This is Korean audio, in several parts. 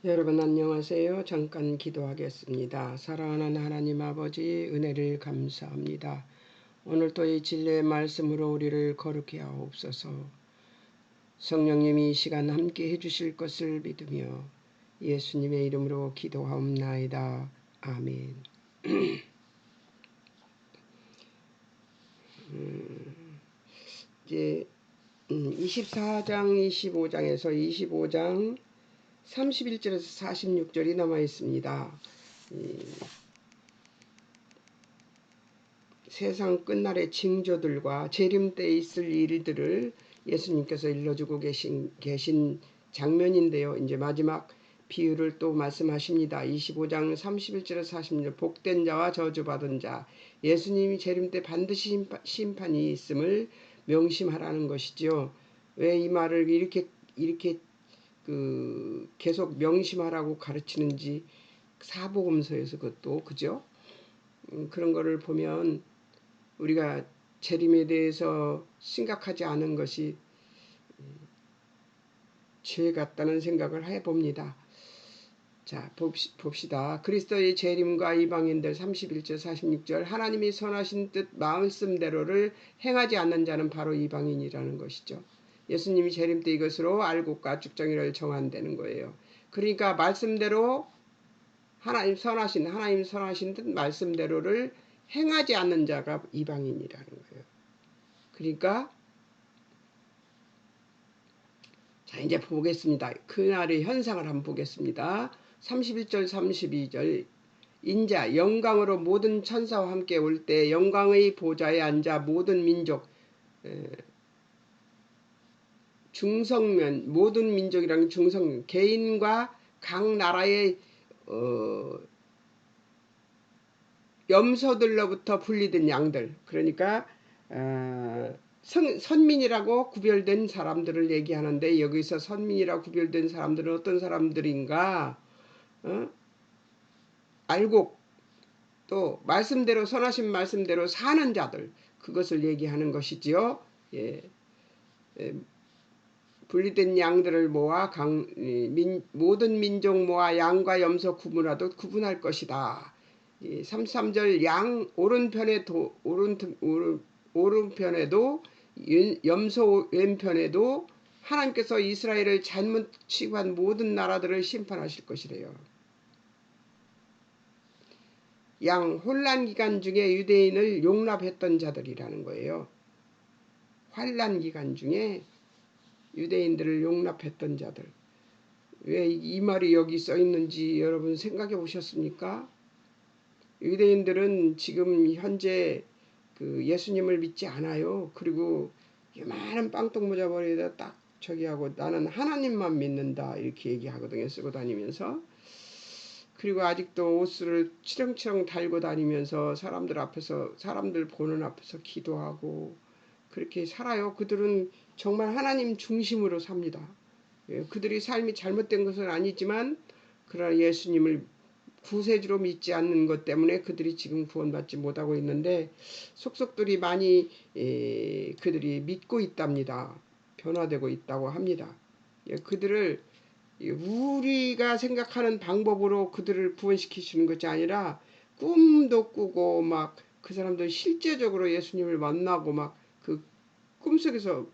여러분 안녕하세요. 잠깐 기도하겠습니다. 사랑하는 하나님 아버지 은혜를 감사합니다. 오늘도 이 진리의 말씀으로 우리를 거룩히 하옵소서. 성령님이 이 시간 함께 해주실 것을 믿으며 예수님의 이름으로 기도하옵나이다. 아멘. 이제 24장 25장에서 25장 31절에서 46절이 남아 있습니다. 세상 끝날의 징조들과 재림 때 있을 일들을 예수님께서 일러주고 계신 장면인데요. 이제 마지막 비유를 또 말씀하십니다. 25장 31절에서 46절 복된 자와 저주받은 자. 예수님이 재림 때 반드시 심판이 있음을 명심하라는 것이죠. 왜 이 말을 이렇게 계속 명심하라고 가르치는지 사복음서에서 그것도 그죠? 그런 거를 보면 우리가 재림에 대해서 심각하지 않은 것이 죄 같다는 생각을 해봅니다. 자, 봅시다. 그리스도의 재림과 이방인들 31절 46절 하나님이 선하신 뜻 말씀대로를 행하지 않는 자는 바로 이방인이라는 것이죠. 예수님이 재림 때 이것으로 알곡과 죽정이를 정한다는 거예요. 그러니까 말씀대로 하나님 선하신 뜻 말씀대로를 행하지 않는 자가 이방인이라는 거예요. 그러니까 자 이제 보겠습니다. 그날의 현상을 한번 보겠습니다. 31절 32절 인자 영광으로 모든 천사와 함께 올 때 영광의 보좌에 앉아 모든 민족 중성면 모든 민족이랑 중성 개인과 각 나라의 염소들로부터 분리된 양들 그러니까 선민이라고 구별된 사람들을 얘기하는데 여기서 선민이라고 구별된 사람들은 어떤 사람들인가? 알곡 또 말씀대로 선하신 말씀대로 사는 자들 그것을 얘기하는 것이지요. 예. 분리된 양들을 모아 모든 민족 모아 양과 염소 구분할 것이다. 33절 양 오른편에도 염소 왼편에도 하나님께서 이스라엘을 잘못 취급한 모든 나라들을 심판하실 것이래요. 양 혼란 기간 중에 유대인을 용납했던 자들이라는 거예요. 환란 기간 중에 유대인들을 용납했던 자들. 왜 이 말이 여기 써 있는지 여러분 생각해 보셨습니까? 유대인들은 지금 현재 예수님을 믿지 않아요. 그리고 요만한 빵떡 모자 머리에다 딱 저기 하고 나는 하나님만 믿는다 이렇게 얘기하거든요. 쓰고 다니면서. 그리고 아직도 옷을 치렁치렁 달고 다니면서 사람들 보는 앞에서 기도하고 그렇게 살아요. 그들은 정말 하나님 중심으로 삽니다. 그들이 삶이 잘못된 것은 아니지만 그러나 예수님을 구세주로 믿지 않는 것 때문에 그들이 지금 구원받지 못하고 있는데 속속들이 많이 그들이 믿고 있답니다. 변화되고 있다고 합니다. 그들을 우리가 생각하는 방법으로 그들을 구원시키시는 것이 아니라 꿈도 꾸고 막 그 사람들 실제적으로 예수님을 만나고 막 그 꿈속에서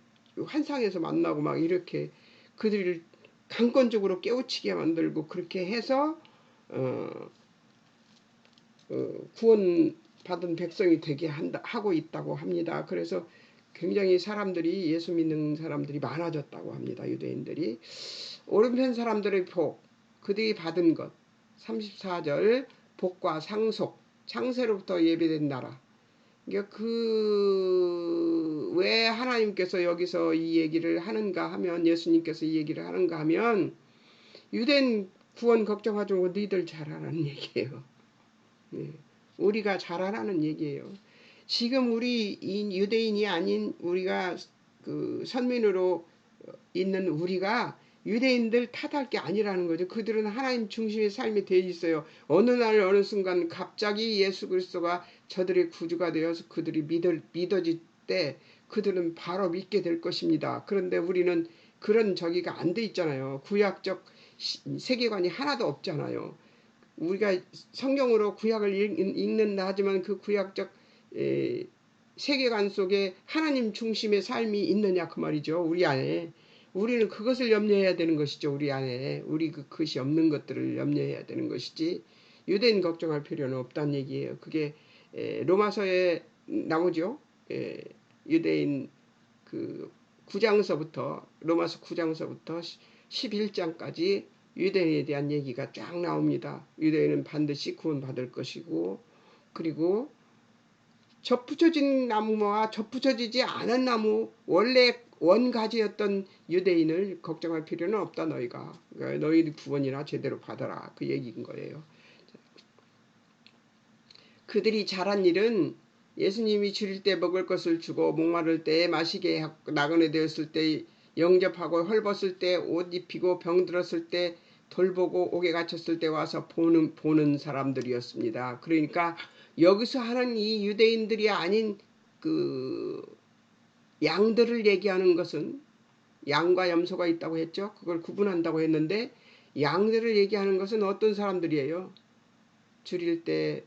환상에서 만나고 막 이렇게 그들을 강권적으로 깨우치게 만들고 그렇게 해서 구원받은 백성이 되게 하고 있다고 합니다. 그래서 굉장히 사람들이 예수 믿는 사람들이 많아졌다고 합니다. 유대인들이. 오른편 사람들의 복, 그들이 받은 것 34절 복과 상속, 창세로부터 예비된 나라. 그러니까 왜 하나님께서 여기서 이 얘기를 하는가 하면 예수님께서 이 얘기를 하는가 하면 유대인 구원 걱정하지 말고 너희들 잘하라는 얘기예요. 네. 우리가 잘하라는 얘기예요. 지금 우리 유대인이 아닌 우리가 선민으로 있는 우리가 유대인들 탓할 게 아니라는 거죠. 그들은 하나님 중심의 삶이 되어 있어요. 어느 날 어느 순간 갑자기 예수 그리스도가 저들의 구주가 되어서 그들이 믿어질 때 그들은 바로 믿게 될 것입니다. 그런데 우리는 그런 저기가 안 돼 있잖아요. 구약적 세계관이 하나도 없잖아요. 우리가 성경으로 구약을 읽는다 하지만 그 구약적 세계관 속에 하나님 중심의 삶이 있느냐 그 말이죠. 우리 안에. 우리는 그것을 염려해야 되는 것이죠. 우리 안에. 우리 그것이 없는 것들을 염려해야 되는 것이지 유대인 걱정할 필요는 없다는 얘기예요. 그게 로마서에 나오죠. 유대인 그 9장서부터 로마서 9장서부터 11장까지 유대인에 대한 얘기가 쫙 나옵니다. 유대인은 반드시 구원받을 것이고 그리고 접붙여진 나무와 접붙여지지 않은 나무 원래 원가지였던 유대인을 걱정할 필요는 없다 너희가. 그러니까 너희 구원이나 제대로 받아라 그 얘기인 거예요. 그들이 잘한 일은 예수님이 줄일 때 먹을 것을 주고 목마를 때에 마시게 하고 나그네 되었을 때 영접하고 헐벗을 때 옷 입히고 병들었을 때 돌보고 옥에 갇혔을 때 와서 보는 사람들이었습니다. 그러니까 여기서 하는 이 유대인들이 아닌 그 양들을 얘기하는 것은 양과 염소가 있다고 했죠. 그걸 구분한다고 했는데 양들을 얘기하는 것은 어떤 사람들이에요? 줄일 때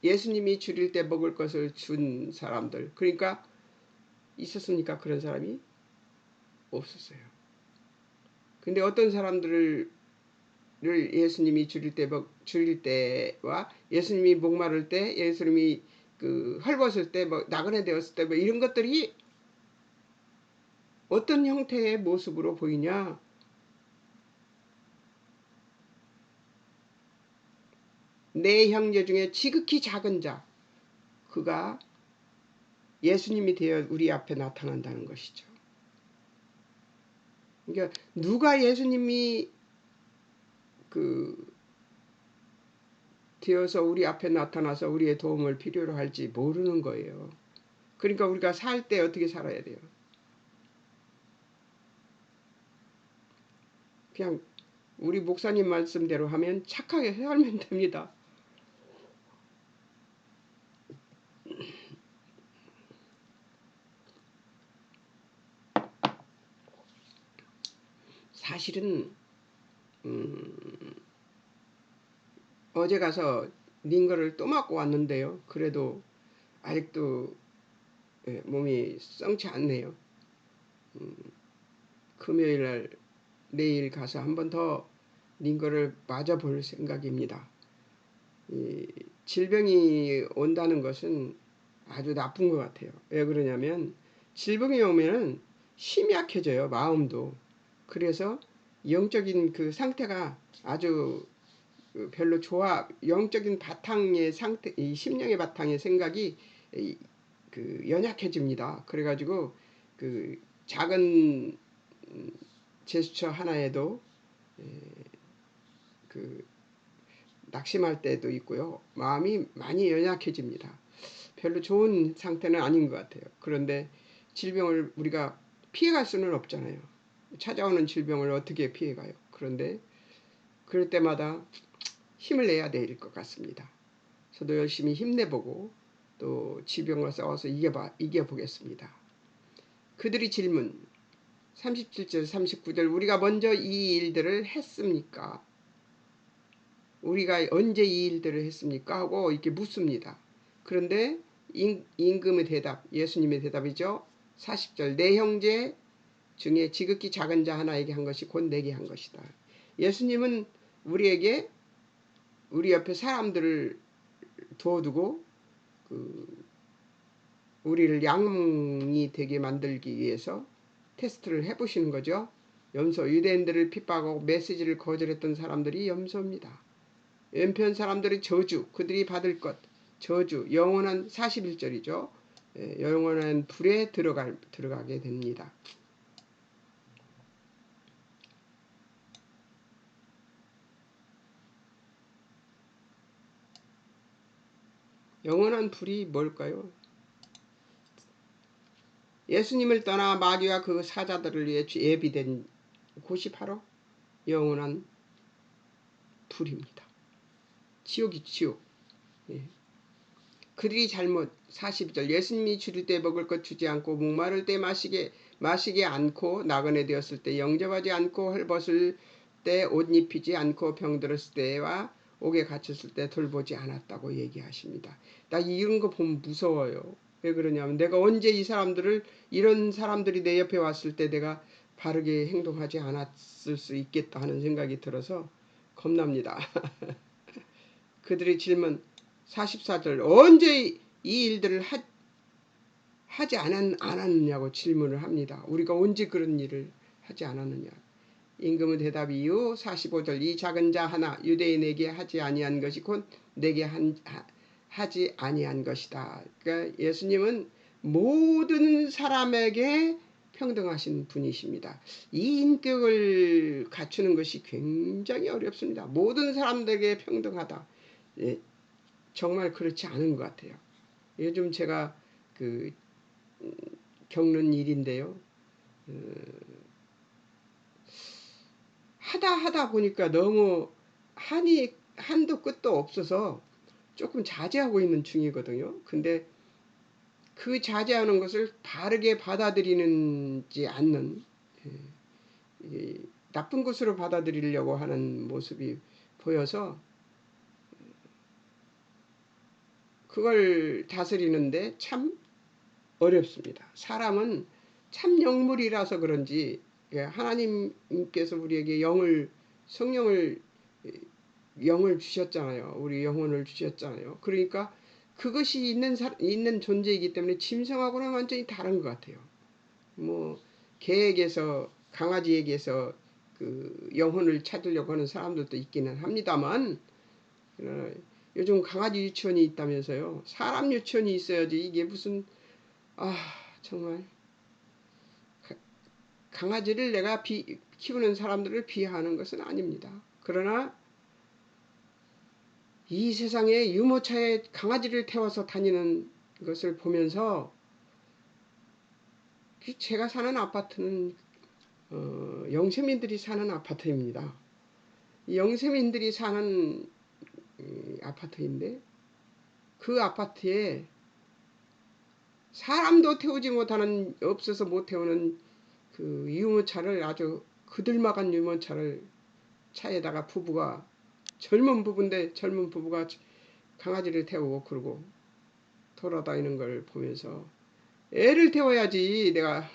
예수님이 줄일 때 먹을 것을 준 사람들. 그러니까 있었습니까? 그런 사람이? 없었어요. 근데 어떤 사람들을 예수님이 줄일 때와 예수님이 목마를 때, 예수님이 그 헐벗을 때, 뭐 나그네 되었을 때, 뭐 이런 것들이 어떤 형태의 모습으로 보이냐? 내 형제 중에 지극히 작은 자, 그가 예수님이 되어 우리 앞에 나타난다는 것이죠. 그러니까 누가 예수님이 되어서 우리 앞에 나타나서 우리의 도움을 필요로 할지 모르는 거예요. 그러니까 우리가 살 때 어떻게 살아야 돼요? 그냥 우리 목사님 말씀대로 하면 착하게 살면 됩니다. 사실은 어제 가서 링거를 또 맞고 왔는데요. 그래도 아직도 몸이 썩지 않네요. 금요일날 내일 가서 한 번 더 링거를 맞아볼 생각입니다. 이 질병이 온다는 것은 아주 나쁜 것 같아요. 왜 그러냐면 질병이 오면은 힘이 약해져요. 마음도. 그래서 영적인 그 상태가 아주 별로 영적인 바탕의 상태, 이 심령의 바탕의 생각이 그 연약해집니다. 그래가지고 그 작은 제스처 하나에도 그 낙심할 때도 있고요. 마음이 많이 연약해집니다. 별로 좋은 상태는 아닌 것 같아요. 그런데 질병을 우리가 피해갈 수는 없잖아요. 찾아오는 질병을 어떻게 피해가요? 그런데 그럴 때마다 힘을 내야 될 것 같습니다. 저도 열심히 힘내보고 또 질병과 싸워서 이겨보겠습니다. 그들이 질문 37절 39절 우리가 먼저 이 일들을 했습니까? 우리가 언제 이 일들을 했습니까? 하고 이렇게 묻습니다. 그런데 임금의 대답, 예수님의 대답이죠. 40절 내 형제 중에 지극히 작은 자 하나에게 한 것이 곧 내게 한 것이다. 예수님은 우리에게 우리 옆에 사람들을 두어두고 우리를 양이 되게 만들기 위해서 테스트를 해보시는 거죠. 염소, 유대인들을 핍박하고 메시지를 거절했던 사람들이 염소입니다. 왼편 사람들의 저주, 그들이 받을 것, 저주, 영원한 41절이죠. 영원한 불에 들어가게 됩니다. 영원한 불이 뭘까요? 예수님을 떠나 마귀와 그 사자들을 위해 예비된 곳이 바로 영원한 불입니다. 지옥이 지옥. 그들이 잘못 42절 예수님이 줄일 때 먹을 것 주지 않고 목마를 때 마시게 않고 나그네 되었을 때 영접하지 않고 헐벗을 때 옷 입히지 않고 병들었을 때와 옥에 갇혔을 때 돌보지 않았다고 얘기하십니다. 나 이런 거 보면 무서워요. 왜 그러냐면 내가 언제 이런 사람들이 내 옆에 왔을 때 내가 바르게 행동하지 않았을 수 있겠다 하는 생각이 들어서 겁납니다. 그들의 질문 44절 언제 이 일들을 하지 않았느냐고 질문을 합니다. 우리가 언제 그런 일을 하지 않았느냐. 임금의 대답 이후 45절 이 작은 자 하나 유대인에게 하지 아니한 것이 곧 내게 하지 아니한 것이다. 그러니까 예수님은 모든 사람에게 평등하신 분이십니다. 이 인격을 갖추는 것이 굉장히 어렵습니다. 모든 사람들에게 평등하다. 예, 정말 그렇지 않은 것 같아요. 요즘 제가 겪는 일인데요. 하다 보니까 너무 한도 끝도 없어서 조금 자제하고 있는 중이거든요. 근데 그 자제하는 것을 바르게 받아들이지 않는 나쁜 것으로 받아들이려고 하는 모습이 보여서 그걸 다스리는데 참 어렵습니다. 사람은 참 영물이라서 그런지 하나님께서 우리에게 성령을 영을 주셨잖아요. 우리 영혼을 주셨잖아요. 그러니까 그것이 있는 존재이기 때문에 짐승하고는 완전히 다른 것 같아요. 뭐 강아지에게서 그 영혼을 찾으려고 하는 사람들도 있기는 합니다만 요즘 강아지 유치원이 있다면서요. 사람 유치원이 있어야지 이게 무슨 정말 강아지를 내가 키우는 사람들을 비하하는 것은 아닙니다. 그러나 이 세상에 유모차에 강아지를 태워서 다니는 것을 보면서 제가 사는 아파트는 영세민들이 사는 아파트입니다. 영세민들이 사는 아파트인데 그 아파트에 사람도 태우지 못하는 없어서 못 태우는 그 유모차를 아주 그들막한 유모차를 차에다가 젊은 부부가 강아지를 태우고 그러고 돌아다니는 걸 보면서 애를 태워야지 내가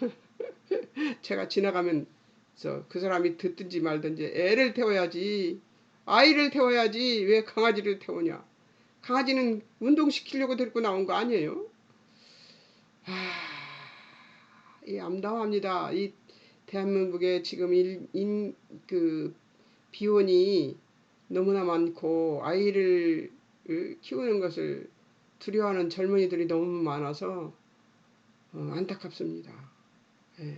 제가 지나가면서 그 사람이 듣든지 말든지 애를 태워야지 아이를 태워야지 왜 강아지를 태우냐. 강아지는 운동시키려고 데리고 나온 거 아니에요? 이 암담합니다. 이 대한민국에 지금 비혼이 너무나 많고 아이를 키우는 것을 두려워하는 젊은이들이 너무 많아서 안타깝습니다. 예.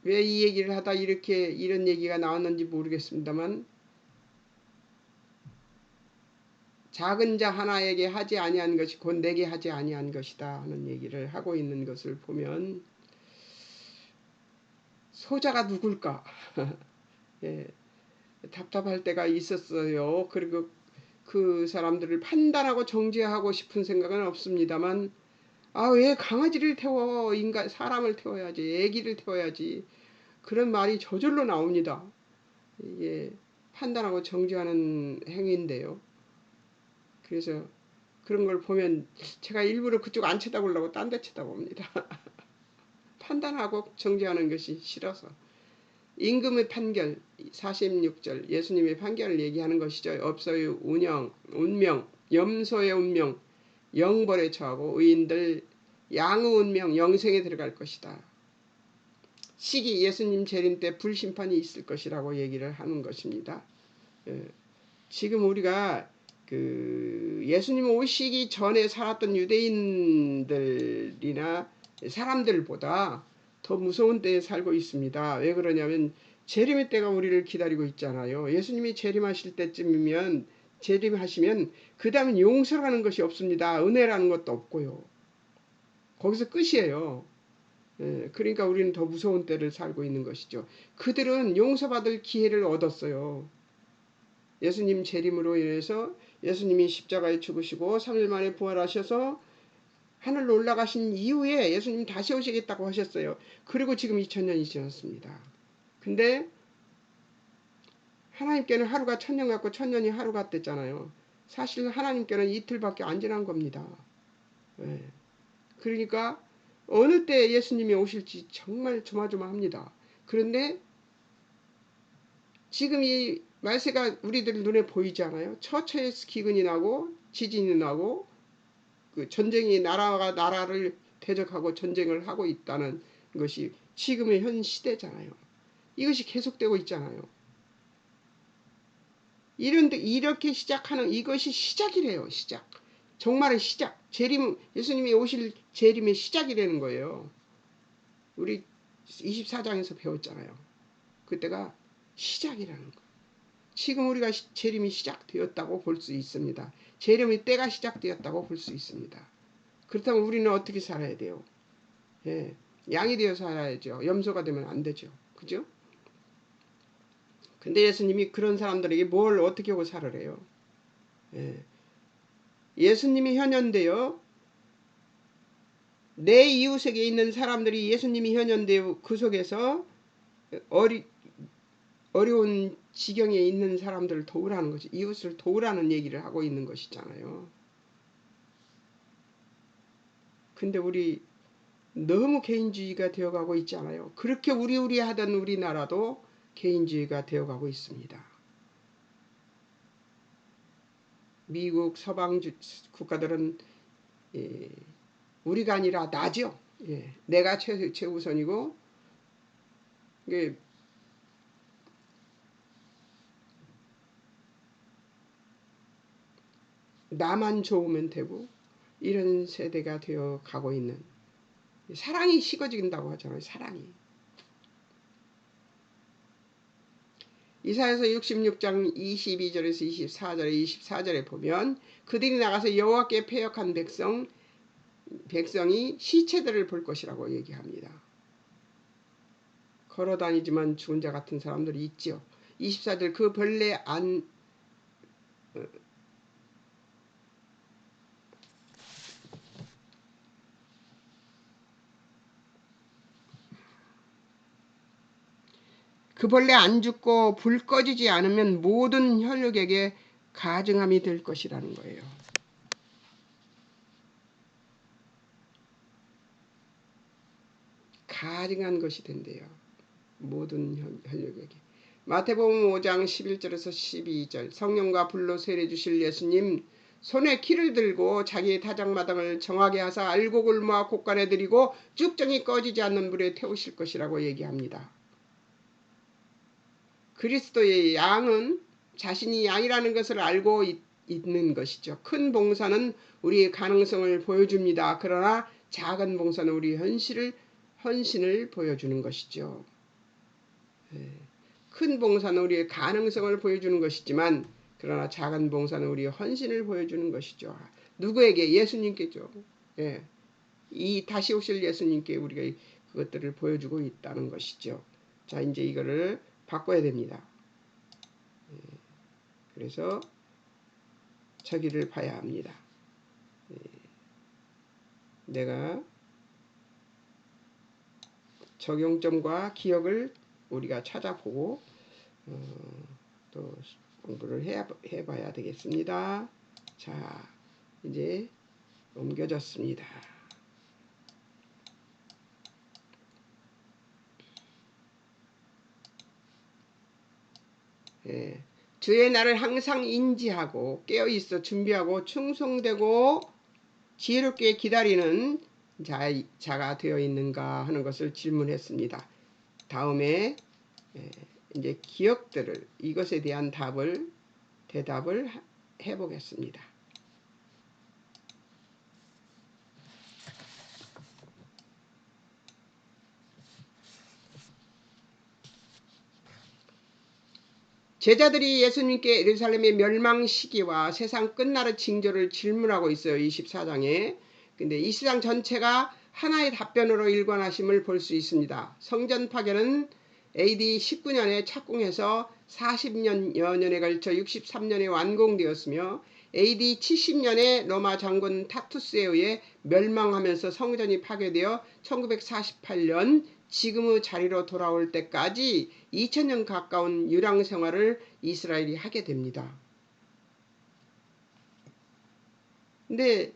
왜 이 얘기를 하다 이런 얘기가 나왔는지 모르겠습니다만 작은 자 하나에게 하지 아니한 것이 곧 내게 하지 아니한 것이다 하는 얘기를 하고 있는 것을 보면 소자가 누굴까? 예, 답답할 때가 있었어요. 그리고 그 사람들을 판단하고 정죄하고 싶은 생각은 없습니다만 왜 강아지를 태워 사람을 태워야지 애기를 태워야지 그런 말이 저절로 나옵니다. 이게 판단하고 정죄하는 행위인데요. 그래서 그런 걸 보면 제가 일부러 그쪽 안 쳐다보려고 딴 데 쳐다봅니다. 판단하고 정죄하는 것이 싫어서. 임금의 판결 46절 예수님의 판결을 얘기하는 것이죠. 업소의 운명, 염소의 운명, 영벌에 처하고 의인들 양의 운명, 영생에 들어갈 것이다. 시기 예수님 재림 때 불심판이 있을 것이라고 얘기를 하는 것입니다. 지금 우리가 예수님 오시기 전에 살았던 유대인들이나 사람들보다 더 무서운 때에 살고 있습니다. 왜 그러냐면 재림의 때가 우리를 기다리고 있잖아요. 예수님이 재림하시면 그 다음엔 용서라는 것이 없습니다. 은혜라는 것도 없고요. 거기서 끝이에요. 그러니까 우리는 더 무서운 때를 살고 있는 것이죠. 그들은 용서받을 기회를 얻었어요. 예수님 재림으로 인해서 예수님이 십자가에 죽으시고 3일 만에 부활하셔서 하늘로 올라가신 이후에 예수님 다시 오시겠다고 하셨어요. 그리고 지금 2000년이 지났습니다. 근데 하나님께는 하루가 천년 같고 천년이 하루 같댔잖아요. 사실 하나님께는 이틀밖에 안 지난 겁니다. 예. 그러니까 어느 때 예수님이 오실지 정말 조마조마합니다. 그런데 지금 이 말세가 우리들 눈에 보이지 않아요? 처처에 기근이 나고 지진이 나고 그 전쟁이 나라가 나라를 대적하고 전쟁을 하고 있다는 것이 지금의 현 시대잖아요. 이것이 계속되고 있잖아요. 이렇게 시작하는 이것이 시작이래요. 시작. 정말의 시작. 예수님이 오실 재림의 시작이라는 거예요. 우리 24장에서 배웠잖아요. 그때가 시작이라는 거. 지금 우리가 재림이 시작되었다고 볼 수 있습니다. 재림의 때가 시작되었다고 볼 수 있습니다. 그렇다면 우리는 어떻게 살아야 돼요? 예, 양이 되어 살아야죠. 염소가 되면 안 되죠. 그죠? 근데 예수님이 그런 사람들에게 뭘 어떻게 하고 살으래요? 예, 예수님이 현현되어 내 이웃에게 있는 사람들이 예수님이 현현되어 그 속에서 어려운 지경에 있는 사람들을 도우라는 거지. 이웃을 도우라는 얘기를 하고 있는 것이잖아요. 근데 우리 너무 개인주의가 되어가고 있잖아요. 그렇게 우리 하던 우리나라도 개인주의가 되어가고 있습니다. 미국 서방 국가들은 우리가 아니라 나죠. 예, 내가 최우선이고 나만 좋으면 되고 이런 세대가 되어 가고 있는 사랑이 식어진다고 하잖아요. 사랑이. 이사야서 66장 22절에서 24절에 보면 그들이 나가서 여호와께 패역한 백성이 시체들을 볼 것이라고 얘기합니다. 걸어다니지만 죽은 자 같은 사람들이 있죠. 24절 그 벌레 안 그 벌레 안 죽고 불 꺼지지 않으면 모든 혈육에게 가증함이 될 것이라는 거예요. 가증한 것이 된대요. 모든 혈육에게. 마태복음 5장 11절에서 12절 성령과 불로 세례 주실 예수님 손에 키를 들고 자기의 타작마당을 정하게 하사 알곡을 모아 곳간에 들이고 쭉정이 꺼지지 않는 불에 태우실 것이라고 얘기합니다. 그리스도의 양은 자신이 양이라는 것을 알고 있는 것이죠. 큰 봉사는 우리의 가능성을 보여줍니다. 그러나 작은 봉사는 우리 헌신을 보여주는 것이죠. 큰 봉사는 우리의 가능성을 보여주는 것이지만 그러나 작은 봉사는 우리의 헌신을 보여주는 것이죠. 누구에게? 예수님께죠. 예. 이 다시 오실 예수님께 우리가 그것들을 보여주고 있다는 것이죠. 자, 이제 이거를 바꿔야 됩니다. 그래서 저기를 봐야 합니다. 내가 적용점과 기억을 우리가 찾아보고 또 공부를 해봐야 되겠습니다. 자, 이제 옮겨졌습니다. 예, 주의 날을 항상 인지하고 깨어있어 준비하고 충성되고 지혜롭게 기다리는 자가 되어 있는가 하는 것을 질문했습니다. 다음에 이제 기억들을 이것에 대한 대답을 해보겠습니다. 제자들이 예수님께 예루살렘의 멸망 시기와 세상 끝날의 징조를 질문하고 있어요. 24장에. 근데 24장 전체가 하나의 답변으로 일관하심을 볼 수 있습니다. 성전 파괴는 AD 19년에 착공해서 40여 년에 걸쳐 63년에 완공되었으며 AD 70년에 로마 장군 타투스에 의해 멸망하면서 성전이 파괴되어 1948년 지금의 자리로 돌아올 때까지 2000년 가까운 유랑 생활을 이스라엘이 하게 됩니다. 근데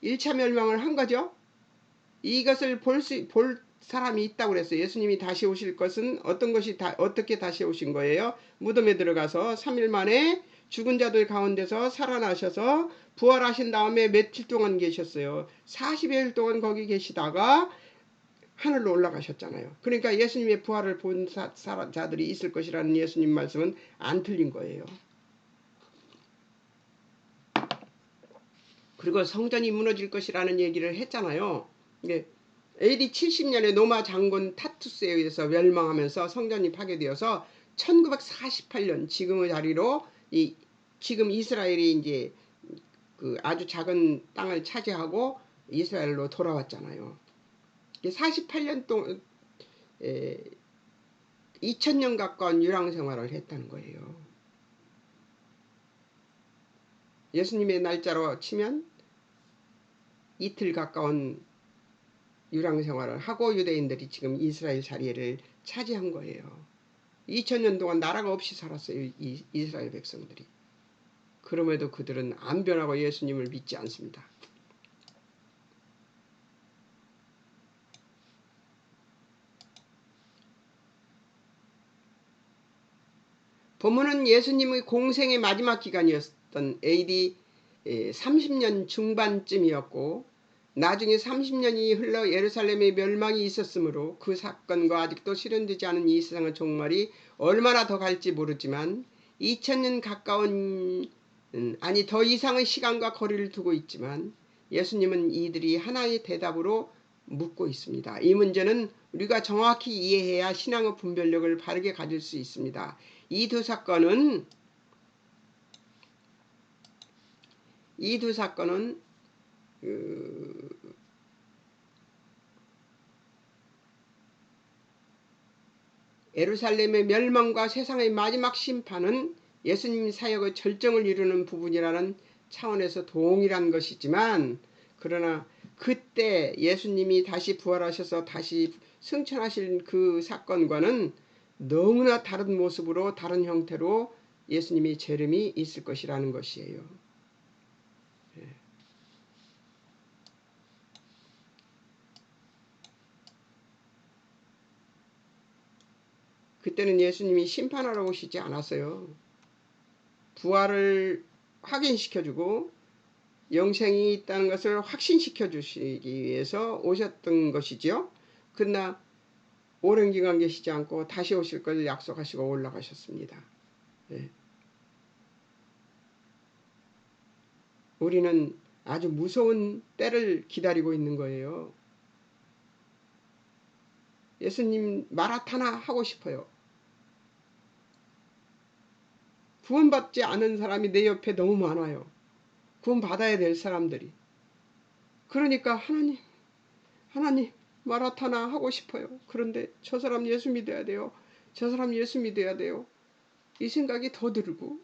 1차 멸망을 한 거죠. 이것을 볼 사람이 있다고 그랬어요. 예수님이 다시 오실 것은 어떻게 다시 오신 거예요? 무덤에 들어가서 3일 만에 죽은 자들 가운데서 살아나셔서 부활하신 다음에 며칠 동안 계셨어요. 40여일 동안 거기 계시다가 하늘로 올라가셨잖아요. 그러니까 예수님의 부활을 본 자들이 있을 것이라는 예수님 말씀은 안 틀린 거예요. 그리고 성전이 무너질 것이라는 얘기를 했잖아요. AD 70년에 로마 장군 타투스에 의해서 멸망하면서 성전이 파괴되어서 1948년 지금의 자리로 지금 이스라엘이 이제 그 아주 작은 땅을 차지하고 이스라엘로 돌아왔잖아요. 48년 동안 2000년 가까운 유랑 생활을 했다는 거예요. 예수님의 날짜로 치면 이틀 가까운 유랑 생활을 하고 유대인들이 지금 이스라엘 자리를 차지한 거예요. 2000년 동안 나라가 없이 살았어요. 이스라엘 백성들이. 그럼에도 그들은 안 변하고 예수님을 믿지 않습니다. 본문은 예수님의 공생의 마지막 기간이었던 AD 30년 중반쯤이었고 나중에 30년이 흘러 예루살렘의 멸망이 있었으므로 그 사건과 아직도 실현되지 않은 이 세상의 종말이 얼마나 더 갈지 모르지만 2000년 가까운 아니 더 이상의 시간과 거리를 두고 있지만 예수님은 이들이 하나의 대답으로 묻고 있습니다. 이 문제는 우리가 정확히 이해해야 신앙의 분별력을 바르게 가질 수 있습니다. 이 두 사건은 예루살렘의 멸망과 세상의 마지막 심판은 예수님 사역의 절정을 이루는 부분이라는 차원에서 동일한 것이지만 그러나 그때 예수님이 다시 부활하셔서 다시 승천하신 그 사건과는 너무나 다른 모습으로 다른 형태로 예수님의 재림이 있을 것이라는 것이에요. 그때는 예수님이 심판하러 오시지 않았어요. 부활을 확인시켜주고 영생이 있다는 것을 확신시켜 주시기 위해서 오셨던 것이지요. 그러나 오랜 기간 계시지 않고 다시 오실 것을 약속하시고 올라가셨습니다. 네. 우리는 아주 무서운 때를 기다리고 있는 거예요. 예수님 마라타나 하고 싶어요. 구원받지 않은 사람이 내 옆에 너무 많아요. 구원받아야 될 사람들이. 그러니까 하나님 마라타나 하고 싶어요. 그런데 저 사람 예수 믿어야 돼요. 저 사람 예수 믿어야 돼요. 이 생각이 더 들고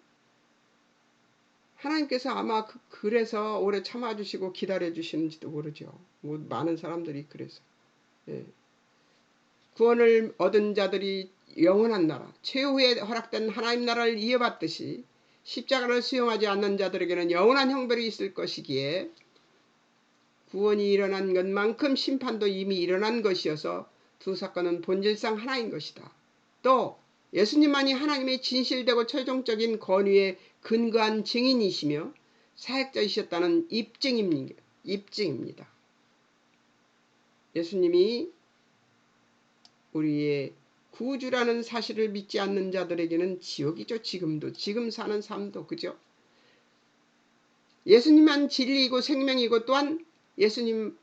하나님께서 아마 그래서 오래 참아주시고 기다려주시는지도 모르죠. 뭐 많은 사람들이 그래서. 예. 구원을 얻은 자들이 영원한 나라, 최후에 허락된 하나님 나라를 이어받듯이 십자가를 수용하지 않는 자들에게는 영원한 형벌이 있을 것이기에 구원이 일어난 것만큼 심판도 이미 일어난 것이어서 두 사건은 본질상 하나인 것이다. 또 예수님만이 하나님의 진실되고 최종적인 권위에 근거한 증인이시며 사역자이셨다는 입증입니다. 예수님이 우리의 구주라는 사실을 믿지 않는 자들에게는 지옥이죠. 지금 사는 삶도 그죠. 예수님만 진리이고 생명이고 또한 예수님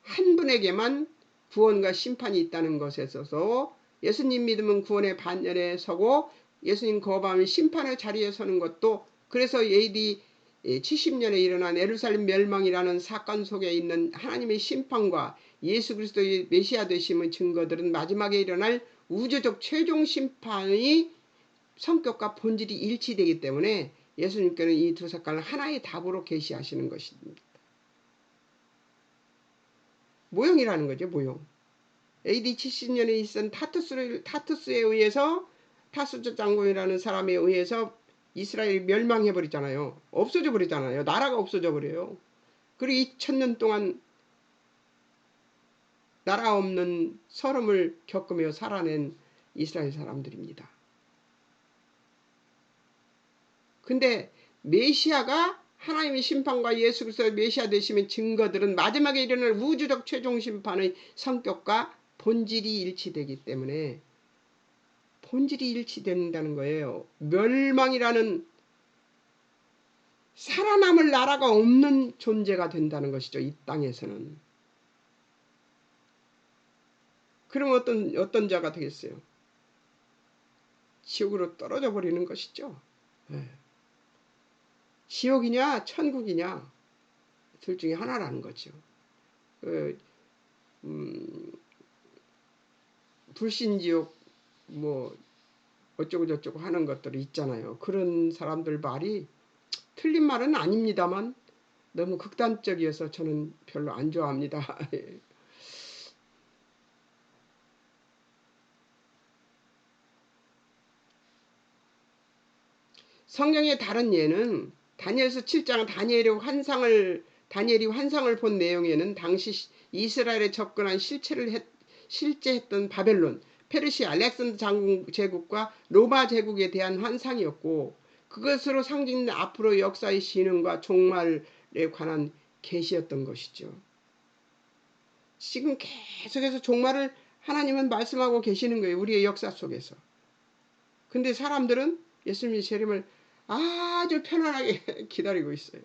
한 분에게만 구원과 심판이 있다는 것에 있어서 예수님 믿으면 구원의 반열에 서고 예수님 거부하면 심판의 자리에 서는 것도 그래서 AD 70년에 일어난 예루살렘 멸망이라는 사건 속에 있는 하나님의 심판과 예수 그리스도의 메시아 되심의 증거들은 마지막에 일어날 우주적 최종 심판의 성격과 본질이 일치되기 때문에 예수님께는 이 두 사건을 하나의 답으로 계시하시는 것입니다. 모형이라는 거죠. 모형. AD 70년에 있은 타투스에 의해서 타수스 장군이라는 사람에 의해서 이스라엘이 멸망해 버리잖아요. 없어져 버리잖아요. 나라가 없어져 버려요. 그리고 2000년 동안 나라 없는 서름을 겪으며 살아낸 이스라엘 사람들입니다. 근데 메시아가 하나님의 심판과 예수 그리스도의 메시아 되시면 증거들은 마지막에 일어날 우주적 최종 심판의 성격과 본질이 일치되기 때문에 본질이 일치된다는 거예요. 멸망이라는 살아남을 나라가 없는 존재가 된다는 것이죠. 이 땅에서는. 그럼 어떤 자가 되겠어요? 지옥으로 떨어져 버리는 것이죠. 네. 지옥이냐 천국이냐 둘 중에 하나라는 거죠. 불신지옥 뭐 어쩌고 저쩌고 하는 것들이 있잖아요. 그런 사람들 말이 틀린 말은 아닙니다만 너무 극단적이어서 저는 별로 안 좋아합니다. 성경의 다른 예는 다니엘서 7장 다니엘이 환상을 본 내용에는 당시 이스라엘에 접근한 실제했던 바벨론, 페르시아, 알렉산더 장군 제국과 로마 제국에 대한 환상이었고 그것으로 상징된 앞으로 역사의 진흥과 종말에 관한 계시였던 것이죠. 지금 계속해서 종말을 하나님은 말씀하고 계시는 거예요. 우리의 역사 속에서. 근데 사람들은 예수님의 재림을 아주 편안하게 기다리고 있어요.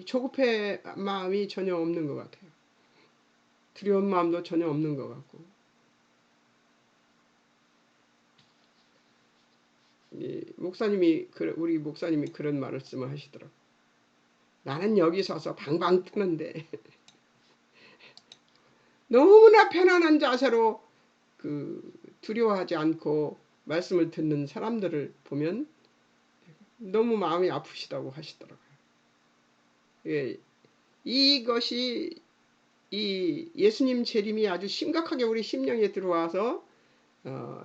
조급해 마음이 전혀 없는 것 같아요. 두려운 마음도 전혀 없는 것 같고. 우리 목사님이 그런 말씀을 하시더라고요. 나는 여기 서서 방방 뜨는데 너무나 편안한 자세로 두려워하지 않고 말씀을 듣는 사람들을 보면 너무 마음이 아프시다고 하시더라고요. 예, 이것이 이 예수님 재림이 아주 심각하게 우리 심령에 들어와서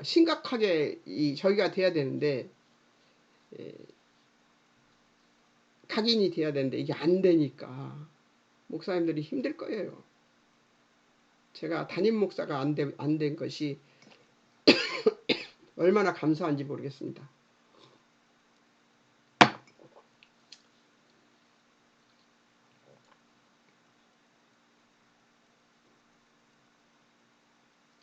심각하게 저희가 돼야 되는데 각인이 돼야 되는데 이게 안 되니까 목사님들이 힘들 거예요. 제가 담임 목사가 안 된 것이 얼마나 감사한지 모르겠습니다.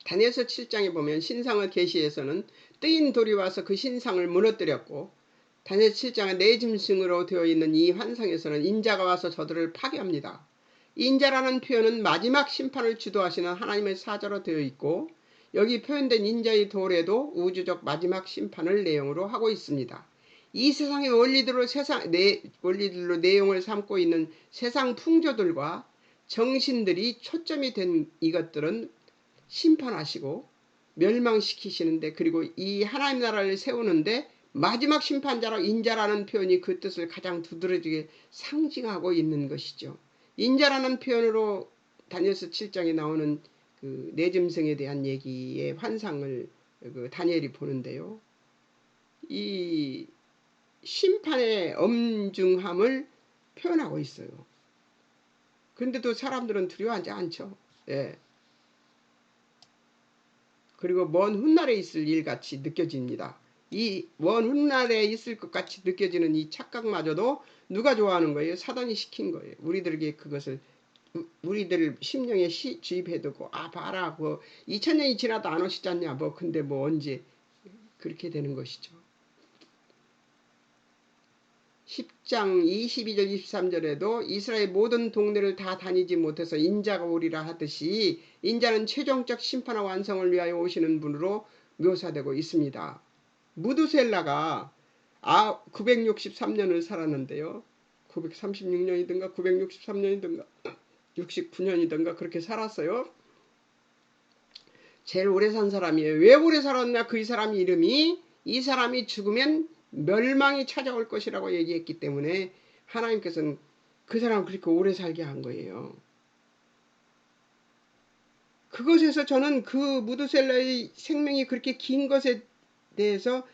다니엘서 7장에 보면 신상의 계시에서는 뜨인 돌이 와서 그 신상을 무너뜨렸고 다니엘 7장의 네 짐승으로 되어 있는 이 환상에서는 인자가 와서 저들을 파괴합니다. 인자라는 표현은 마지막 심판을 주도하시는 하나님의 사자로 되어 있고 여기 표현된 인자의 돌에도 우주적 마지막 심판을 내용으로 하고 있습니다. 이 세상의 원리들로 내용을 삼고 있는 세상 풍조들과 정신들이 초점이 된 이것들은 심판하시고 멸망시키시는데 그리고 이 하나님 나라를 세우는데 마지막 심판자로 인자라는 표현이 그 뜻을 가장 두드러지게 상징하고 있는 것이죠. 인자라는 표현으로 다니엘서 7장에 나오는 그 내짐승에 대한 얘기의 환상을 다니엘이 보는데요. 이 심판의 엄중함을 표현하고 있어요. 그런데도 사람들은 두려워하지 않죠. 예. 그리고 먼 훗날에 있을 일같이 느껴집니다. 이 먼 훗날에 있을 것 같이 느껴지는 이 착각마저도 누가 좋아하는 거예요? 사단이 시킨 거예요. 우리들에게 그것을 우리들 심령에 주입해두고 봐라 2000년이 지나도 안 오시지 않냐 근데 언제 그렇게 되는 것이죠. 10장 22절 23절에도 이스라엘 모든 동네를 다 다니지 못해서 인자가 오리라 하듯이 인자는 최종적 심판과 완성을 위하여 오시는 분으로 묘사되고 있습니다. 무두셀라가 963년을 살았는데요. 936년이든가 963년이든가 69년이든가 그렇게 살았어요. 제일 오래 산 사람이에요. 왜 오래 살았냐? 그 사람 이름이 이 사람이 죽으면 멸망이 찾아올 것이라고 얘기했기 때문에 하나님께서는 그 사람을 그렇게 오래 살게 한 거예요. 그것에서 저는 그 무드셀라의 생명이 그렇게 긴 것에 대해서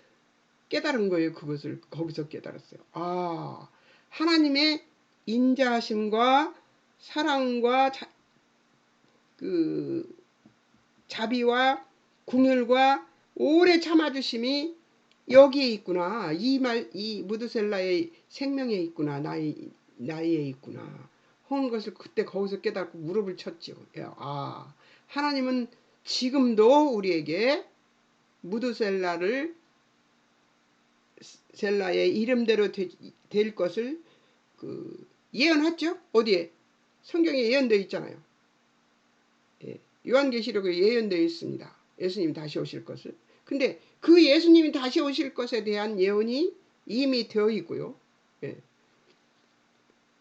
깨달은 거예요. 그것을 거기서 깨달았어요. 아, 하나님의 인자하심과 사랑과 그 자비와 궁율과 오래 참아주심이 여기에 있구나. 이 무드셀라의 생명에 있구나. 나이에 있구나. 하는 것을 그때 거기서 깨닫고 무릎을 쳤죠. 아, 하나님은 지금도 우리에게 무드셀라의 이름대로 될 것을 예언했죠. 어디에? 성경에 예언되어 있잖아요. 예, 요한계시록에 예언되어 있습니다. 예수님 다시 오실 것을. 근데 그 예수님이 다시 오실 것에 대한 예언이 이미 되어 있고요. 예.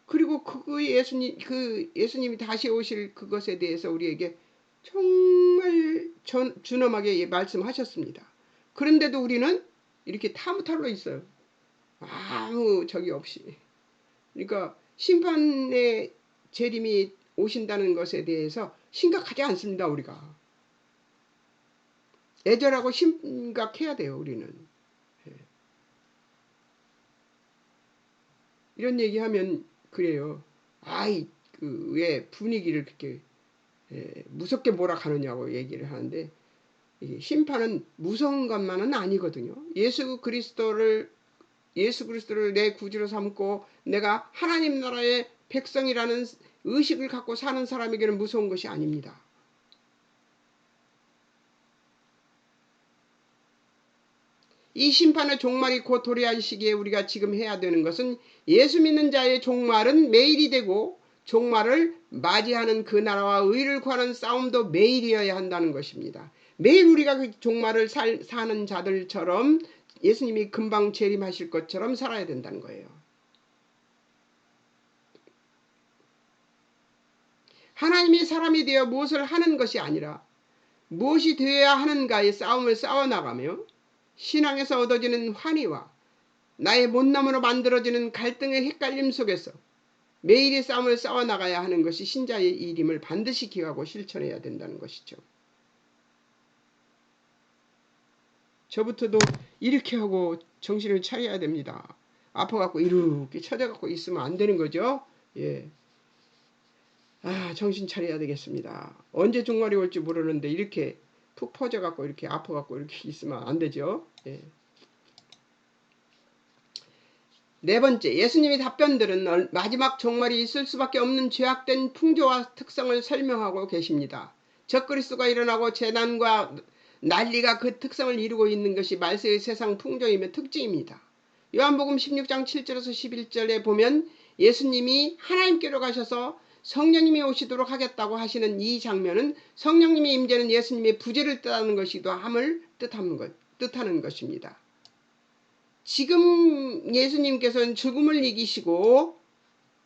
그리고 그 예수님이 다시 오실 그것에 대해서 우리에게 정말 준엄하게 말씀하셨습니다. 그런데도 우리는 이렇게 타무탈로 있어요. 아무 적이 없이. 그러니까 심판의 재림이 오신다는 것에 대해서 심각하지 않습니다. 우리가. 애절하고 심각해야 돼요. 우리는. 이런 얘기하면 그래요. 아이, 왜 분위기를 그렇게 무섭게 몰아가느냐고 얘기를 하는데, 심판은 무서운 것만은 아니거든요. 예수 그리스도를 내 구주로 삼고 내가 하나님 나라의 백성이라는 의식을 갖고 사는 사람에게는 무서운 것이 아닙니다. 이 심판의 종말이 곧 도래할 시기에 우리가 지금 해야 되는 것은 예수 믿는 자의 종말은 매일이 되고 종말을 맞이하는 그 나라와 의를 구하는 싸움도 매일이어야 한다는 것입니다. 매일 우리가 그 종말을 사는 자들처럼 예수님이 금방 재림하실 것처럼 살아야 된다는 거예요. 하나님이 사람이 되어 무엇을 하는 것이 아니라 무엇이 되어야 하는가의 싸움을 싸워나가며 신앙에서 얻어지는 환희와 나의 못남으로 만들어지는 갈등의 헷갈림 속에서 매일의 싸움을 싸워나가야 하는 것이 신자의 일임을 반드시 기억하고 실천해야 된다는 것이죠. 저부터도 이렇게 하고 정신을 차려야 됩니다. 아파갖고 이렇게 쳐져갖고 있으면 안 되는 거죠. 예. 아, 정신 차려야 되겠습니다. 언제 종말이 올지 모르는데 이렇게 푹 퍼져갖고 이렇게 아파갖고 이렇게 있으면 안 되죠. 예. 네 번째, 예수님의 답변들은 마지막 종말이 있을 수밖에 없는 죄악된 풍조와 특성을 설명하고 계십니다. 적그리스도가 일어나고 재난과 난리가 그 특성을 이루고 있는 것이 말세의 세상 풍조이며 특징입니다. 요한복음 16장 7절에서 11절에 보면 예수님이 하나님께로 가셔서 성령님이 오시도록 하겠다고 하시는 이 장면은 성령님의 임재는 예수님의 부재를 뜻하는 것이기도 함을 뜻하는 것입니다. 지금 예수님께서는 죽음을 이기시고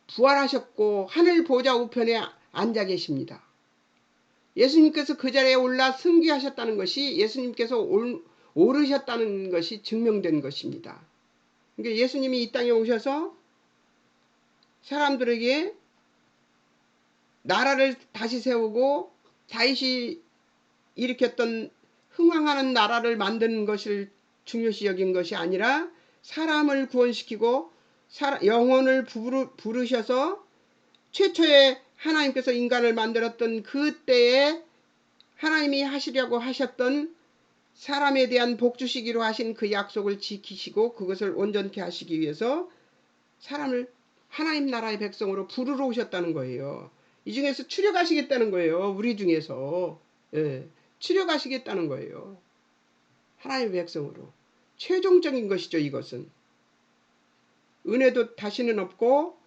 부활하셨고 하늘 보좌 우편에 앉아 계십니다. 예수님께서 그 자리에 올라 승귀하셨다는 것이 예수님께서 오르셨다는 것이 증명된 것입니다. 그러니까 예수님이 이 땅에 오셔서 사람들에게 나라를 다시 세우고 다윗이 일으켰던 흥왕하는 나라를 만드는 것을 중요시 여긴 것이 아니라 사람을 구원시키고 영혼을 부르셔서 최초에 하나님께서 인간을 만들었던 그때에 하나님이 하시려고 하셨던 사람에 대한 복주시기로 하신 그 약속을 지키시고 그것을 온전케 하시기 위해서 사람을 하나님 나라의 백성으로 부르러 오셨다는 거예요. 이 중에서 추려가시겠다는 거예요. 우리 중에서. 예, 추려가시겠다는 거예요. 하나님의 백성으로. 최종적인 것이죠. 이것은. 은혜도 다시는 없고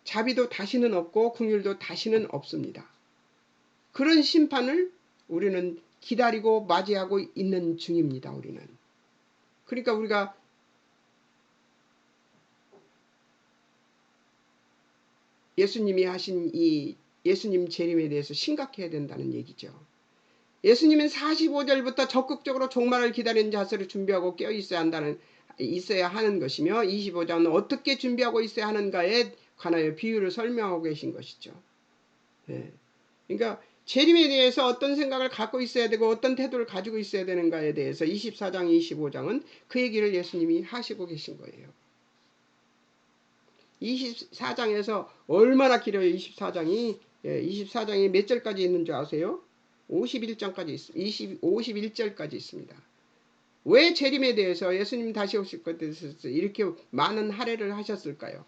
자비도 다시는 없고 긍휼도 다시는 없습니다. 그런 심판을 우리는 기다리고 맞이하고 있는 중입니다. 우리는. 그러니까 우리가 예수님이 하신 이 예수님 재림에 대해서 심각해야 된다는 얘기죠. 예수님은 45절부터 적극적으로 종말을 기다리는 자세를 준비하고 있어야 하는 것이며 25절은 어떻게 준비하고 있어야 하는가에 관하여 비유를 설명하고 계신 것이죠. 네. 그러니까 재림에 대해서 어떤 생각을 갖고 있어야 되고 어떤 태도를 가지고 있어야 되는가에 대해서 24장, 25장은 그 얘기를 예수님이 하시고 계신 거예요. 24장에서 얼마나 길어요. 24장이 24장이 몇 절까지 있는 줄 아세요? 51절까지 있습니다. 왜 재림에 대해서 예수님 다시 오실 것에 대해서 이렇게 많은 할애를 하셨을까요?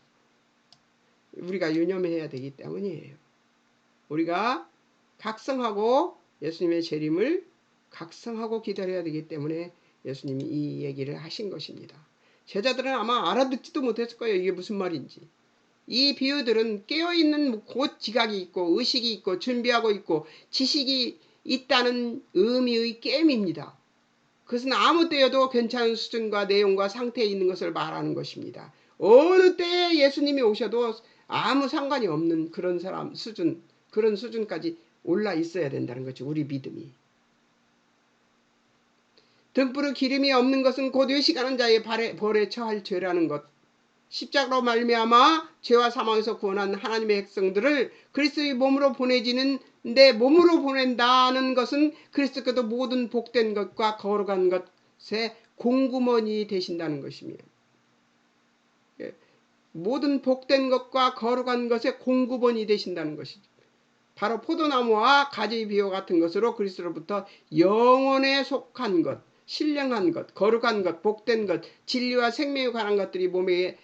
우리가 유념해야 되기 때문이에요. 우리가 각성하고 예수님의 재림을 각성하고 기다려야 되기 때문에 예수님이 이 얘기를 하신 것입니다. 제자들은 아마 알아듣지도 못했을 거예요. 이게 무슨 말인지. 이 비유들은 깨어있는 곧 지각이 있고 의식이 있고 준비하고 있고 지식이 있다는 의미의 게임입니다. 그것은 아무 때여도 괜찮은 수준과 내용과 상태에 있는 것을 말하는 것입니다. 어느 때에 예수님이 오셔도 아무 상관이 없는 그런 사람 수준, 그런 수준까지 올라 있어야 된다는 거죠. 우리 믿음이. 등불의 기름이 없는 것은 곧 외식하는 자의 벌에 처할 죄라는 것. 십자가로 말미암아 죄와 사망에서 구원한 하나님의 백성들을 그리스도의 몸으로 보내지는데 몸으로 보낸다는 것은 그리스도께서 모든 복된 것과 거룩한 것의 공구먼이 되신다는 것이며 모든 복된 것과 거룩한 것의 공구먼이 되신다는 것이죠. 바로 포도나무와 가지 비유 같은 것으로 그리스도로부터 영원에 속한 것, 신령한 것, 거룩한 것, 복된 것, 진리와 생명에 관한 것들이 몸에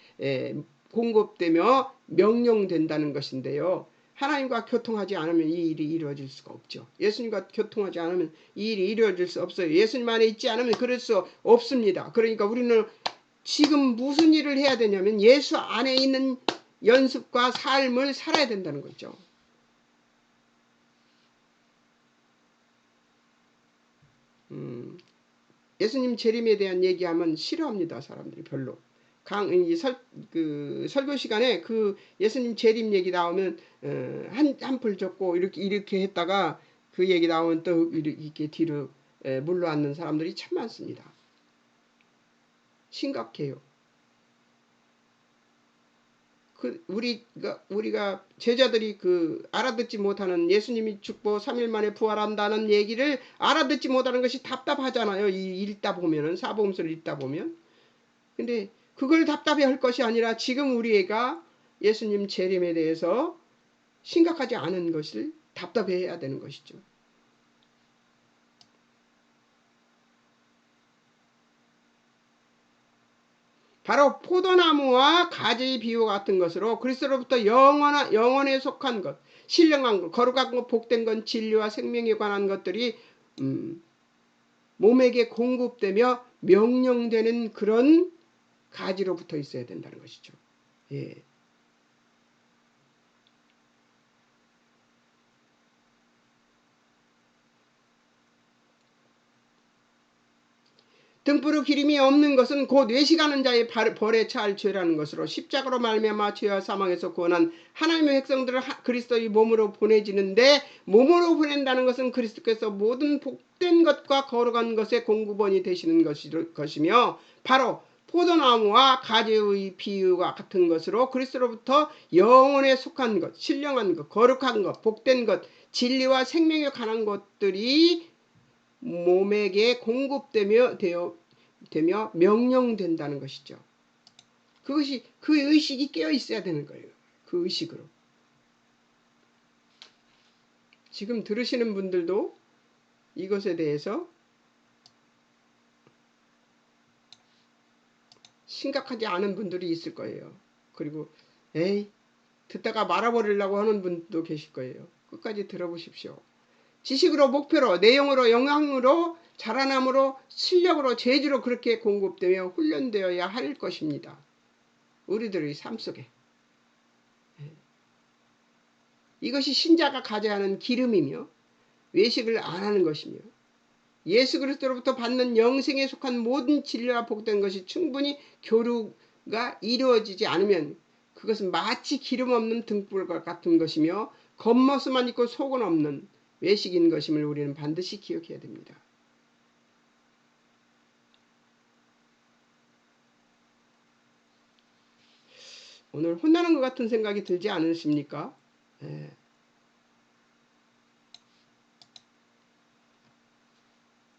공급되며 명령된다는 것인데요. 하나님과 교통하지 않으면 이 일이 이루어질 수가 없죠. 예수님과 교통하지 않으면 이 일이 이루어질 수 없어요. 예수님 안에 있지 않으면 그럴 수 없습니다. 그러니까 우리는 지금 무슨 일을 해야 되냐면 예수 안에 있는 연습과 삶을 살아야 된다는 거죠. 예수님 재림에 대한 얘기하면 싫어합니다. 사람들이 별로. 설교 시간에 그 예수님 재림 얘기 나오면 한풀 줬고 이렇게 했다가 그 얘기 나오면 또 이렇게 뒤로 물러앉는 사람들이 참 많습니다. 심각해요. 우리가 제자들이 알아듣지 못하는 예수님이 죽고 3일 만에 부활한다는 얘기를 알아듣지 못하는 것이 답답하잖아요. 읽다 보면은 사복음서를 읽다 보면. 근데 그걸 답답해 할 것이 아니라 지금 우리가 예수님 재림에 대해서 심각하지 않은 것을 답답해야 되는 것이죠. 바로 포도나무와 가지의 비유 같은 것으로 그리스도로부터 영원에 속한 것, 신령한 것, 거룩한 것, 복된 것, 진리와 생명에 관한 것들이 몸에게 공급되며 명령되는 그런 가지로 붙어 있어야 된다는 것이죠. 예. 등불의 기름이 없는 것은 곧 외식하는 자의 벌에 처할 죄라는 것으로 십자가로 말미암아 죄와 사망에서 구원한 하나님의 백성들을 그리스도의 몸으로 보내지는데 몸으로 보낸다는 것은 그리스도께서 모든 복된 것과 거룩한 것의 공급원이 되시는 것이며 바로 포도나무와 가지의 비유와 같은 것으로 그리스도로부터 영원에 속한 것, 신령한 것, 거룩한 것, 복된 것, 진리와 생명에 관한 것들이 몸에게 공급되며 명령된다는 것이죠. 그것이 그 의식이 깨어 있어야 되는 거예요. 그 의식으로. 지금 들으시는 분들도 이것에 대해서 심각하지 않은 분들이 있을 거예요. 그리고 듣다가 말아버리려고 하는 분도 계실 거예요. 끝까지 들어보십시오. 지식으로, 목표로, 내용으로, 영향으로, 자라남으로, 실력으로, 재주로 그렇게 공급되며 훈련되어야 할 것입니다. 우리들의 삶 속에. 이것이 신자가 가져야 하는 기름이며 외식을 안 하는 것이며 예수 그리스도로부터 받는 영생에 속한 모든 진리와 복된 것이 충분히 교류가 이루어지지 않으면 그것은 마치 기름 없는 등불과 같은 것이며 겉모습만 있고 속은 없는 외식인 것임을 우리는 반드시 기억해야 됩니다. 오늘 혼나는 것 같은 생각이 들지 않으십니까?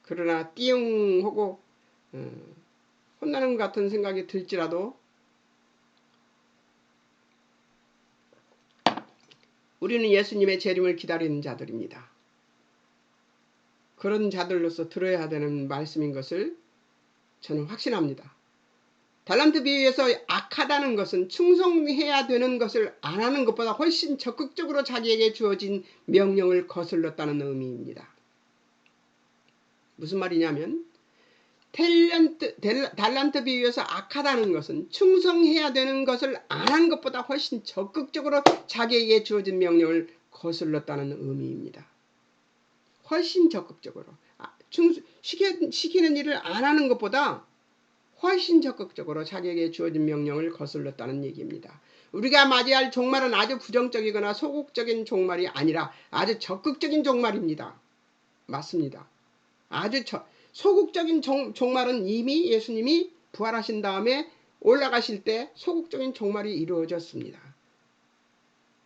그러나 띠용하고 혼나는 것 같은 생각이 들지라도 우리는 예수님의 재림을 기다리는 자들입니다. 그런 자들로서 들어야 되는 말씀인 것을 저는 확신합니다. 달란트 비유에서 악하다는 것은 충성해야 되는 것을 안 하는 것보다 훨씬 적극적으로 자기에게 주어진 명령을 거슬렀다는 의미입니다. 무슨 말이냐면 달란트 비유에서 악하다는 것은 충성해야 되는 것을 안 한 것보다 훨씬 적극적으로 자기에게 주어진 명령을 거슬렀다는 의미입니다. 훨씬 적극적으로 시키는 일을 안 하는 것보다 훨씬 적극적으로 자기에게 주어진 명령을 거슬렀다는 얘기입니다. 우리가 맞이할 종말은 아주 부정적이거나 소극적인 종말이 아니라 아주 적극적인 종말입니다. 맞습니다. 아주 소극적인 종말은 이미 예수님이 부활하신 다음에 올라가실 때 소극적인 종말이 이루어졌습니다.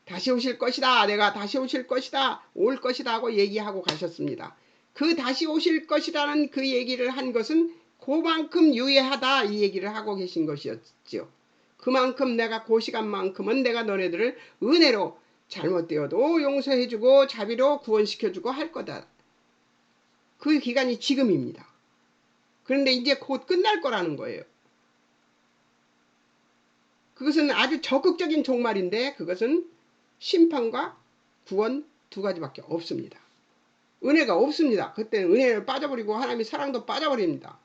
다시 오실 것이다. 내가 다시 오실 것이다. 올 것이다 하고 얘기하고 가셨습니다. 그 다시 오실 것이라는 그 얘기를 한 것은 그만큼 유예하다 이 얘기를 하고 계신 것이었죠. 그만큼 내가 그 시간만큼은 내가 너네들을 은혜로 잘못되어도 용서해주고 자비로 구원시켜주고 할 거다. 그 기간이 지금입니다. 그런데 이제 곧 끝날 거라는 거예요. 그것은 아주 적극적인 종말인데 그것은 심판과 구원 두 가지밖에 없습니다. 은혜가 없습니다. 그때는 은혜를 빠져버리고 하나님의 사랑도 빠져버립니다.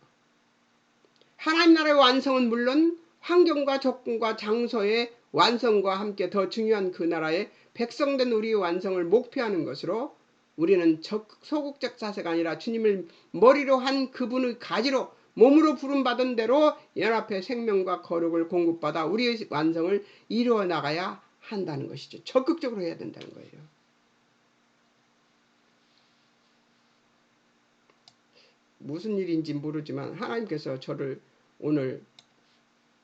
하나님 나라의 완성은 물론 환경과 조건과 장소의 완성과 함께 더 중요한 그 나라의 백성된 우리의 완성을 목표하는 것으로 우리는 소극적 자세가 아니라 주님을 머리로 한 그분의 가지로 몸으로 부름받은 대로 연합해 생명과 거룩을 공급받아 우리의 완성을 이루어 나가야 한다는 것이죠. 적극적으로 해야 된다는 거예요. 무슨 일인지 모르지만 하나님께서 저를 오늘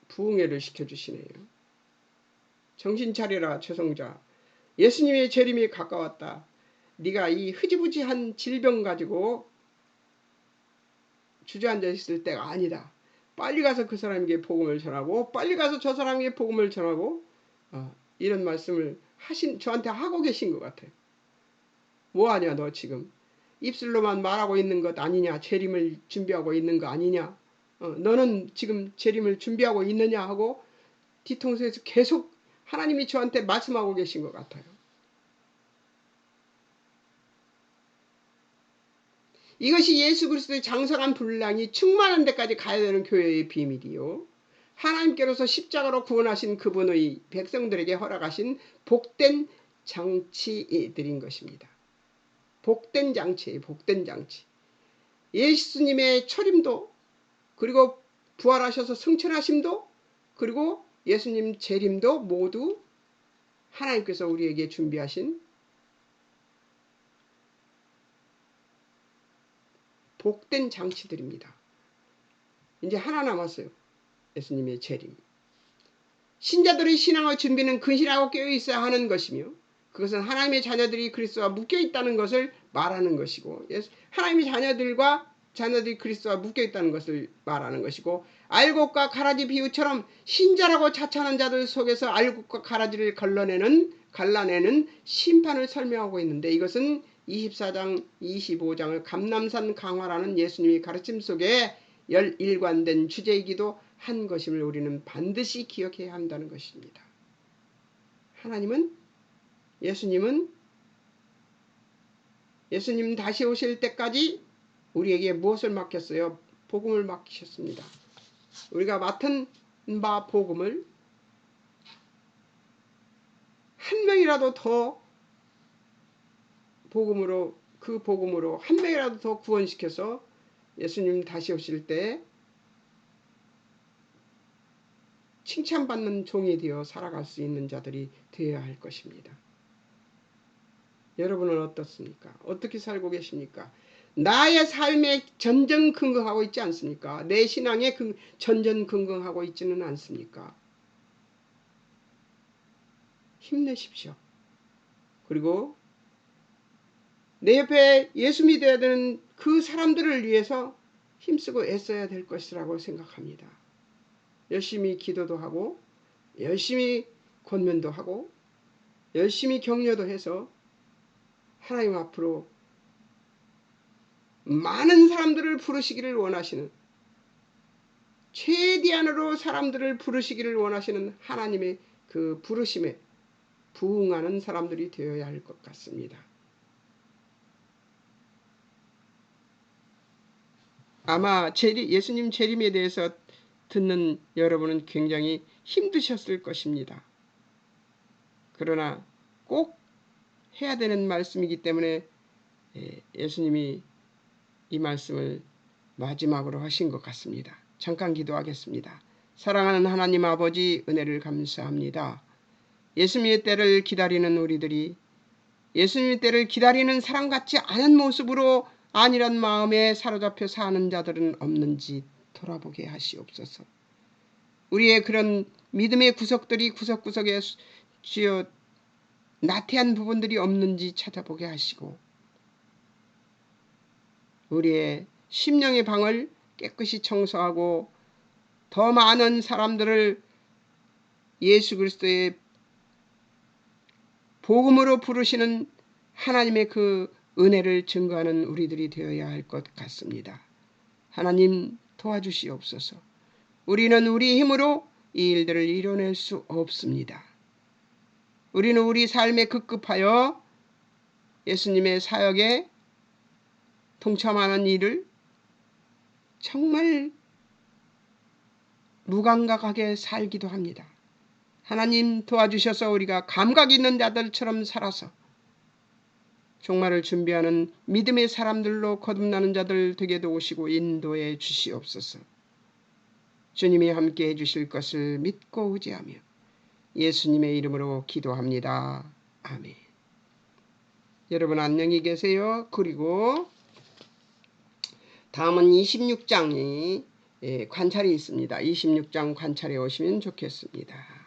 부흥회를 시켜주시네요. 정신 차리라 최성자. 예수님의 재림이 가까웠다. 네가 이 흐지부지한 질병 가지고 주저앉아 있을 때가 아니다. 빨리 가서 그 사람에게 복음을 전하고 빨리 가서 저 사람에게 복음을 전하고 이런 말씀을 저한테 하고 계신 것 같아요. 뭐하냐 너 지금. 입술로만 말하고 있는 것 아니냐. 재림을 준비하고 있는 거 아니냐. 너는 지금 재림을 준비하고 있느냐 하고 뒤통수에서 계속 하나님이 저한테 말씀하고 계신 것 같아요. 이것이 예수 그리스도의 장성한 분량이 충만한 데까지 가야 되는 교회의 비밀이요. 하나님께로서 십자가로 구원하신 그분의 백성들에게 허락하신 복된 장치들인 것입니다. 복된 장치예요. 복된 장치. 예수님의 초림도 그리고 부활하셔서 승천하심도 그리고 예수님 재림도 모두 하나님께서 우리에게 준비하신 복된 장치들입니다. 이제 하나 남았어요. 예수님의 재림. 신자들의 신앙의 준비는 근실하고 깨어있어야 하는 것이며 그것은 하나님의 자녀들이 그리스도와 묶여있다는 것을 말하는 것이고 하나님의 자녀들이 그리스도와 묶여있다는 것을 말하는 것이고 알곡과 가라지 비유처럼 신자라고 자처하는 자들 속에서 알곡과 가라지를 갈라내는 심판을 설명하고 있는데 이것은 24장 25장의 감람산 강화라는 예수님의 가르침 속에 일관된 주제이기도 한 것임을 우리는 반드시 기억해야 한다는 것입니다. 예수님 다시 오실 때까지 우리에게 무엇을 맡겼어요? 복음을 맡기셨습니다. 우리가 맡은 바 복음을 한 명이라도 더 그 복음으로 한 명이라도 더 구원시켜서 예수님 다시 오실 때 칭찬받는 종이 되어 살아갈 수 있는 자들이 되어야 할 것입니다. 여러분은 어떻습니까? 어떻게 살고 계십니까? 나의 삶에 전전긍긍하고 있지 않습니까? 내 신앙에 전전긍긍하고 있지는 않습니까? 힘내십시오. 그리고 내 옆에 예수 믿어야 되는 그 사람들을 위해서 힘쓰고 애써야 될 것이라고 생각합니다. 열심히 기도도 하고 열심히 권면도 하고 열심히 격려도 해서 하나님 앞으로 많은 사람들을 부르시기를 원하시는, 최대한으로 사람들을 부르시기를 원하시는 하나님의 그 부르심에 부응하는 사람들이 되어야 할 것 같습니다. 아마 예수님 재림에 대해서 듣는 여러분은 굉장히 힘드셨을 것입니다. 그러나 꼭 해야 되는 말씀이기 때문에 예수님이 이 말씀을 마지막으로 하신 것 같습니다. 잠깐 기도하겠습니다. 사랑하는 하나님 아버지, 은혜를 감사합니다. 예수님의 때를 기다리는 우리들이 예수님의 때를 기다리는 사람 같지 않은 모습으로 안일한 마음에 사로잡혀 사는 자들은 없는지 돌아보게 하시옵소서. 우리의 그런 믿음의 구석들이 구석구석에 주여 나태한 부분들이 없는지 찾아보게 하시고 우리의 심령의 방을 깨끗이 청소하고 더 많은 사람들을 예수 그리스도의 복음으로 부르시는 하나님의 그 은혜를 증거하는 우리들이 되어야 할 것 같습니다. 하나님 도와주시옵소서. 우리는 우리 힘으로 이 일들을 이뤄낼 수 없습니다. 우리는 우리 삶에 급급하여 예수님의 사역에 동참하는 일을 정말 무감각하게 살기도 합니다. 하나님 도와주셔서 우리가 감각 있는 자들처럼 살아서 종말을 준비하는 믿음의 사람들로 거듭나는 자들 되게 도우시고 인도해 주시옵소서. 주님이 함께 해주실 것을 믿고 의지하며 예수님의 이름으로 기도합니다. 아멘. 여러분 안녕히 계세요. 그리고 다음은 26장이 관찰이 있습니다. 26장 관찰해 오시면 좋겠습니다.